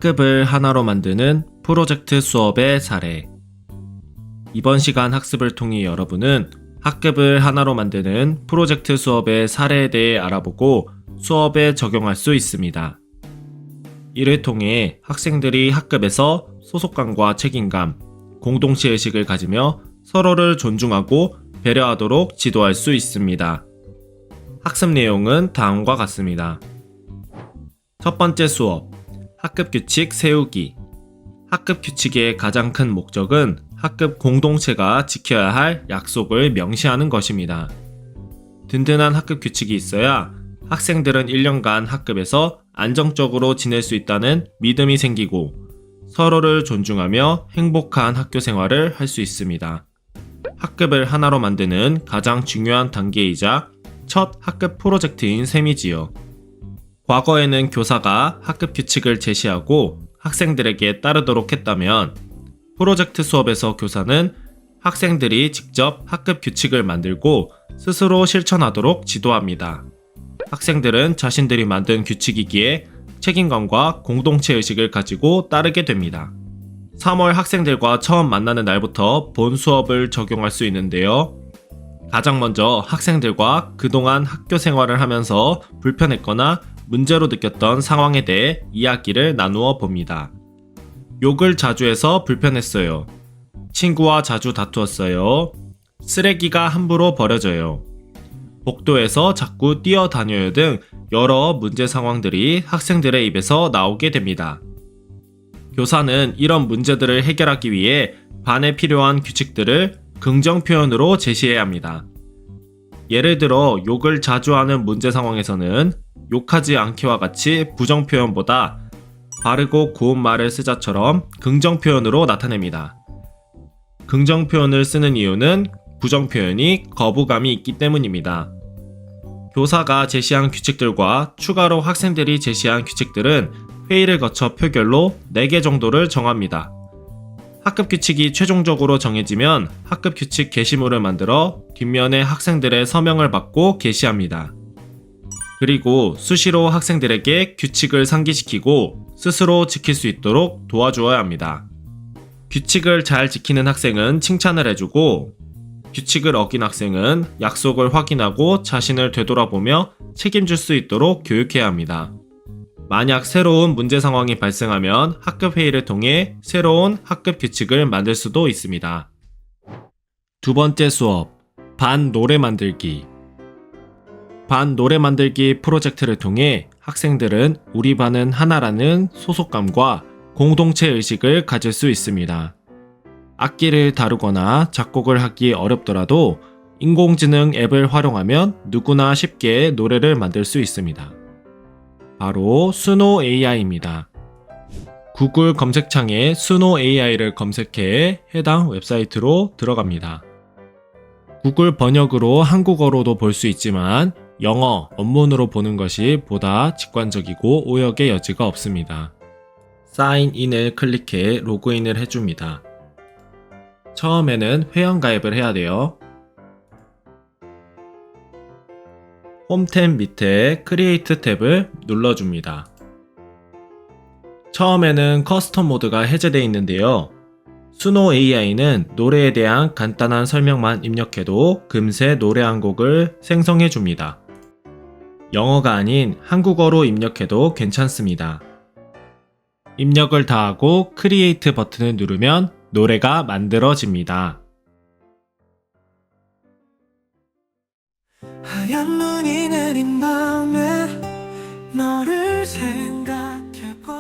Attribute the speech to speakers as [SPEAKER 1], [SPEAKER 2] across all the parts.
[SPEAKER 1] 학급을 하나로 만드는 프로젝트 수업의 사례. 이번 시간 학습을 통해 여러분은 학급을 하나로 만드는 프로젝트 수업의 사례에 대해 알아보고 수업에 적용할 수 있습니다. 이를 통해 학생들이 학급에서 소속감과 책임감, 공동체 의식을 가지며 서로를 존중하고 배려하도록 지도할 수 있습니다. 학습 내용은 다음과 같습니다. 첫 번째 수업, 학급 규칙 세우기. 학급 규칙의 가장 큰 목적은 학급 공동체가 지켜야 할 약속을 명시하는 것입니다. 든든한 학급 규칙이 있어야 학생들은 1년간 학급에서 안정적으로 지낼 수 있다는 믿음이 생기고 서로를 존중하며 행복한 학교 생활을 할 수 있습니다. 학급을 하나로 만드는 가장 중요한 단계이자 첫 학급 프로젝트인 셈이지요. 과거에는 교사가 학급 규칙을 제시하고 학생들에게 따르도록 했다면 프로젝트 수업에서 교사는 학생들이 직접 학급 규칙을 만들고 스스로 실천하도록 지도합니다. 학생들은 자신들이 만든 규칙이기에 책임감과 공동체 의식을 가지고 따르게 됩니다. 3월 학생들과 처음 만나는 날부터 본 수업을 적용할 수 있는데요. 가장 먼저 학생들과 그동안 학교 생활을 하면서 불편했거나 문제로 느꼈던 상황에 대해 이야기를 나누어 봅니다. 욕을 자주 해서 불편했어요. 친구와 자주 다투었어요. 쓰레기가 함부로 버려져요. 복도에서 자꾸 뛰어다녀요 등 여러 문제 상황들이 학생들의 입에서 나오게 됩니다. 교사는 이런 문제들을 해결하기 위해 반에 필요한 규칙들을 긍정 표현으로 제시해야 합니다. 예를 들어 욕을 자주 하는 문제 상황에서는 욕하지 않기와 같이 부정 표현보다 바르고 고운 말을 쓰자처럼 긍정 표현으로 나타냅니다. 긍정 표현을 쓰는 이유는 부정 표현이 거부감이 있기 때문입니다. 교사가 제시한 규칙들과 추가로 학생들이 제시한 규칙들은 회의를 거쳐 표결로 4개 정도를 정합니다. 학급 규칙이 최종적으로 정해지면 학급 규칙 게시물을 만들어 뒷면에 학생들의 서명을 받고 게시합니다. 그리고 수시로 학생들에게 규칙을 상기시키고 스스로 지킬 수 있도록 도와주어야 합니다. 규칙을 잘 지키는 학생은 칭찬을 해주고 규칙을 어긴 학생은 약속을 확인하고 자신을 되돌아보며 책임질 수 있도록 교육해야 합니다. 만약 새로운 문제 상황이 발생하면 학급 회의를 통해 새로운 학급 규칙을 만들 수도 있습니다. 두 번째 수업, 반 노래 만들기. 반 노래 만들기 프로젝트를 통해 학생들은 우리 반은 하나라는 소속감과 공동체 의식을 가질 수 있습니다. 악기를 다루거나 작곡을 하기 어렵더라도 인공지능 앱을 활용하면 누구나 쉽게 노래를 만들 수 있습니다. 바로 수노 AI입니다. 구글 검색창에 수노 AI를 검색해 해당 웹사이트로 들어갑니다. 구글 번역으로 한국어로도 볼 수 있지만 영어, 원문으로 보는 것이 보다 직관적이고 오역의 여지가 없습니다. 사인인을 클릭해 로그인을 해줍니다. 처음에는 회원가입을 해야 돼요. 홈탭 밑에 크리에이트 탭을 눌러줍니다. 처음에는 커스텀 모드가 해제되어 있는데요. 수노 AI는 노래에 대한 간단한 설명만 입력해도 금세 노래 한 곡을 생성해 줍니다. 영어가 아닌 한국어로 입력해도 괜찮습니다. 입력을 다 하고 크리에이트 버튼을 누르면 노래가 만들어집니다.
[SPEAKER 2] 하얀 눈이 내린 밤에 너를 생각해봐.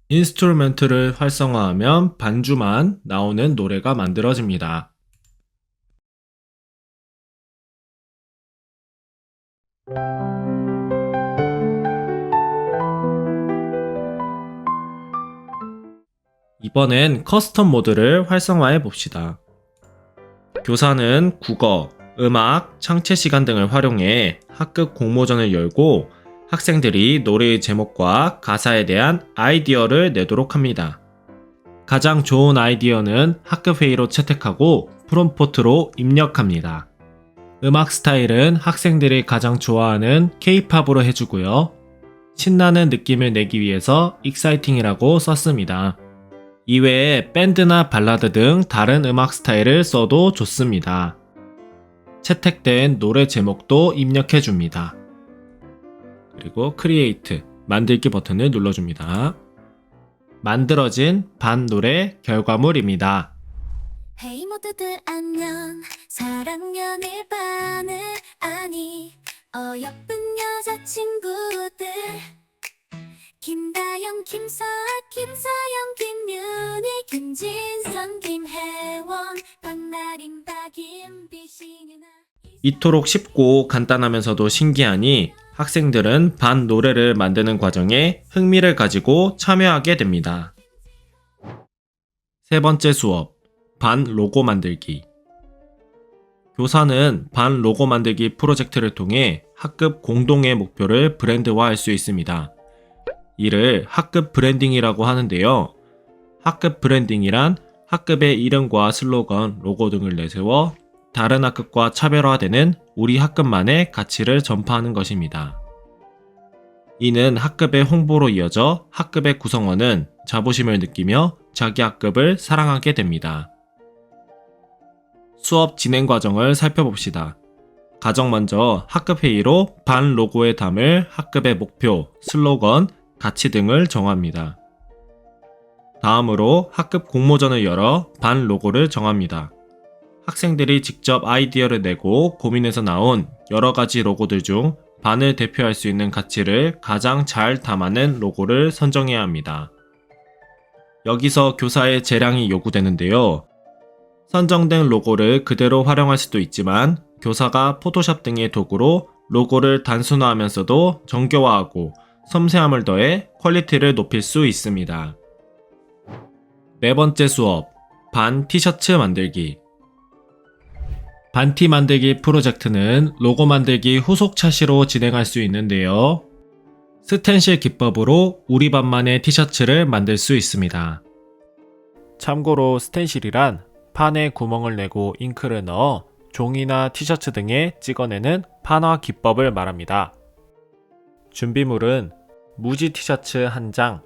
[SPEAKER 1] 인스트루멘트를 활성화하면 반주만 나오는 노래가 만들어집니다. 이번엔 커스텀 모드를 활성화해 봅시다. 교사는 국어, 음악, 창체 시간 등을 활용해 학급 공모전을 열고 학생들이 노래의 제목과 가사에 대한 아이디어를 내도록 합니다. 가장 좋은 아이디어는 학급 회의로 채택하고 프롬프트로 입력합니다. 음악 스타일은 학생들이 가장 좋아하는 K-팝으로 해주고요. 신나는 느낌을 내기 위해서 exciting이라고 썼습니다. 이외에 밴드나 발라드 등 다른 음악 스타일을 써도 좋습니다. 채택된 노래 제목도 입력해줍니다. 그리고 크리에이트, 만들기 버튼을 눌러줍니다. 만들어진 반 노래 결과물입니다.
[SPEAKER 3] 헤이 모두들 안녕 사랑연일 반을 아니 어여쁜 여자친구들 김다영 김서아 김서영 김윤희 김진선 김혜원 박나림 박인비 신유나
[SPEAKER 1] 이토록 쉽고 간단하면서도 신기하니 학생들은 반 노래를 만드는 과정에 흥미를 가지고 참여하게 됩니다. 세 번째 수업, 반 로고 만들기. 교사는 반 로고 만들기 프로젝트를 통해 학급 공동의 목표를 브랜드화할 수 있습니다. 이를 학급 브랜딩이라고 하는데요. 학급 브랜딩이란 학급의 이름과 슬로건, 로고 등을 내세워 다른 학급과 차별화되는 우리 학급만의 가치를 전파하는 것입니다. 이는 학급의 홍보로 이어져 학급의 구성원은 자부심을 느끼며 자기 학급을 사랑하게 됩니다. 수업 진행 과정을 살펴봅시다. 가장 먼저 학급 회의로 반 로고에 담을 학급의 목표, 슬로건, 가치 등을 정합니다. 다음으로 학급 공모전을 열어 반 로고를 정합니다. 학생들이 직접 아이디어를 내고 고민해서 나온 여러 가지 로고들 중 반을 대표할 수 있는 가치를 가장 잘 담아낸 로고를 선정해야 합니다. 여기서 교사의 재량이 요구되는데요. 선정된 로고를 그대로 활용할 수도 있지만 교사가 포토샵 등의 도구로 로고를 단순화하면서도 정교화하고 섬세함을 더해 퀄리티를 높일 수 있습니다. 네 번째 수업, 반 티셔츠 만들기. 반티 만들기 프로젝트는 로고 만들기 후속 차시로 진행할 수 있는데요. 스텐실 기법으로 우리 반만의 티셔츠를 만들 수 있습니다. 참고로 스텐실이란 판에 구멍을 내고 잉크를 넣어 종이나 티셔츠 등에 찍어내는 판화 기법을 말합니다. 준비물은 무지 티셔츠 1장,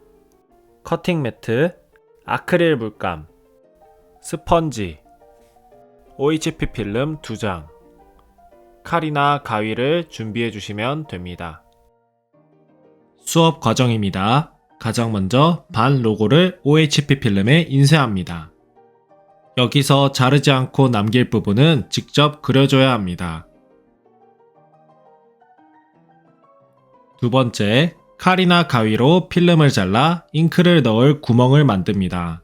[SPEAKER 1] 커팅 매트, 아크릴 물감, 스펀지, OHP 필름 2장, 칼이나 가위를 준비해 주시면 됩니다. 수업 과정입니다. 가장 먼저 반 로고를 OHP 필름에 인쇄합니다. 여기서 자르지 않고 남길 부분은 직접 그려줘야 합니다. 두 번째, 칼이나 가위로 필름을 잘라 잉크를 넣을 구멍을 만듭니다.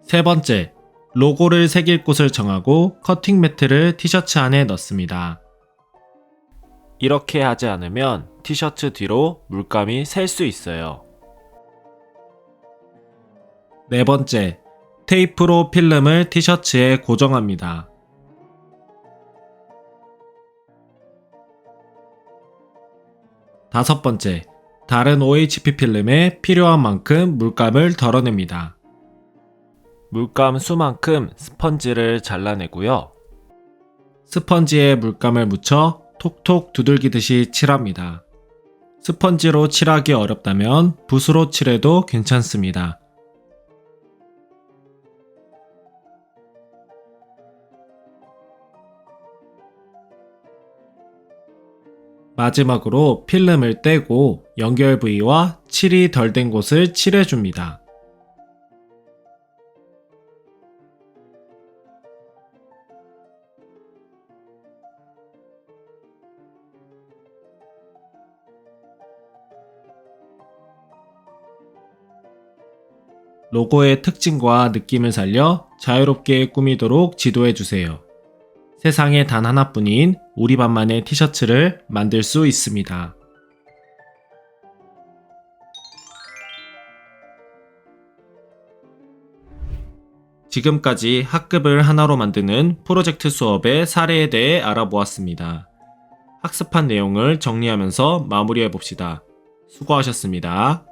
[SPEAKER 1] 세 번째, 로고를 새길 곳을 정하고 커팅 매트를 티셔츠 안에 넣습니다. 이렇게 하지 않으면 티셔츠 뒤로 물감이 셀 수 있어요. 네 번째, 테이프로 필름을 티셔츠에 고정합니다. 다섯 번째, 다른 OHP 필름에 필요한 만큼 물감을 덜어냅니다. 물감 수만큼 스펀지를 잘라내고요. 스펀지에 물감을 묻혀 톡톡 두들기듯이 칠합니다. 스펀지로 칠하기 어렵다면 붓으로 칠해도 괜찮습니다. 마지막으로 필름을 떼고 연결 부위와 칠이 덜 된 곳을 칠해줍니다. 로고의 특징과 느낌을 살려 자유롭게 꾸미도록 지도해주세요. 세상에 단 하나뿐인 우리 반만의 티셔츠를 만들 수 있습니다. 지금까지 학급을 하나로 만드는 프로젝트 수업의 사례에 대해 알아보았습니다. 학습한 내용을 정리하면서 마무리해봅시다. 수고하셨습니다.